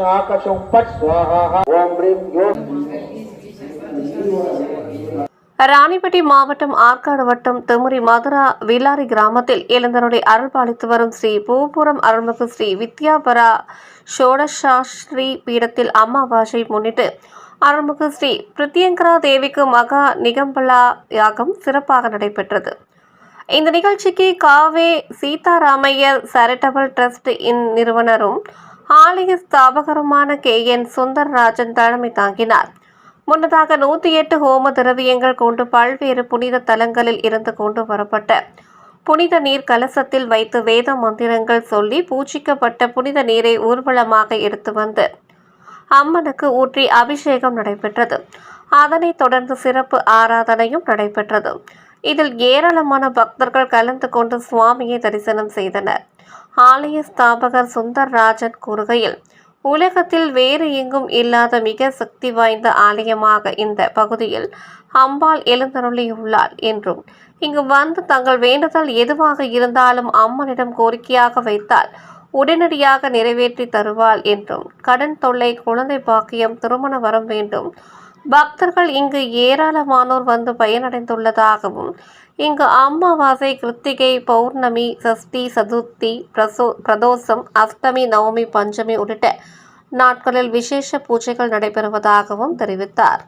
आकाशं पट स्वाहा ओम ह्रीं ह्यों ராணிப்பேட்டை மாவட்டம் ஆற்காடு வட்டம் தெமுரி மதுரா விலாரி கிராமத்தில் எழுந்தருளை அருள்பாலித்து வரும் ஸ்ரீ பூபுரம் அருள்மிகு ஸ்ரீ வித்யாபரா ஷோடசாஸ்ரீ பீடத்தில் அமாவாசை முன்னிட்டு அருள்மிகு ஸ்ரீ பிரித்யங்கரா தேவிக்கு மகா நிகம்பலா யாகம் சிறப்பாக நடைபெற்றது. இந்த நிகழ்ச்சிக்கு காவே சீதாராமையர் சேரிட்டபிள் ட்ரஸ்ட் நிறுவனரும் ஆலய ஸ்தாபகருமான KN சுந்தரராஜன் தலைமை தாங்கினார். முன்னதாக 108 ஹோம திரவியங்கள் கொண்டு பல்வேறு புனித தலங்களில் இருந்து கொண்டு வரப்பட்ட புனித நீர் கலசத்தில் வைத்து வேத மந்திரங்கள் சொல்லி பூஜிக்கப்பட்ட புனித நீரை ஊர்வலமாக எடுத்து வந்து அம்மனுக்கு ஊற்றி அபிஷேகம் நடைபெற்றது. அதனைத் தொடர்ந்து சிறப்பு ஆராதனையும் நடைபெற்றது. இதில் ஏராளமான பக்தர்கள் கலந்து கொண்டு சுவாமியை தரிசனம் செய்தனர். ஆலய ஸ்தாபகர் சுந்தரராஜன் கூறுகையில், உலகத்தில் வேறு எங்கும் இல்லாத மிக சக்தி வாய்ந்த ஆலயமாக இந்த பகுதியில் அம்பாள் எழுந்தருளியுள்ளாள் என்றும், இங்கு வந்து தங்கள் வேண்டுதல் எதுவாக இருந்தாலும் அம்மனிடம் கோரிக்கையாக வைத்தால் உடனடியாக நிறைவேற்றி தருவாள் என்றும், கடன் தொல்லை, குழந்தை பாக்கியம், திருமண வரம் வேண்டும் பக்தர்கள் இங்கு ஏராளமானோர் வந்து பயனடைந்துள்ளதாகவும், இங்கு அமாவாசை, கிருத்திகை, பௌர்ணமி, சஷ்டி, சதுர்த்தி, பிரதோஷம், அஷ்டமி, நவமி, பஞ்சமி உள்ளிட்ட நாட்களில் விசேஷ பூஜைகள் நடைபெறுவதாகவும் தெரிவித்தார்.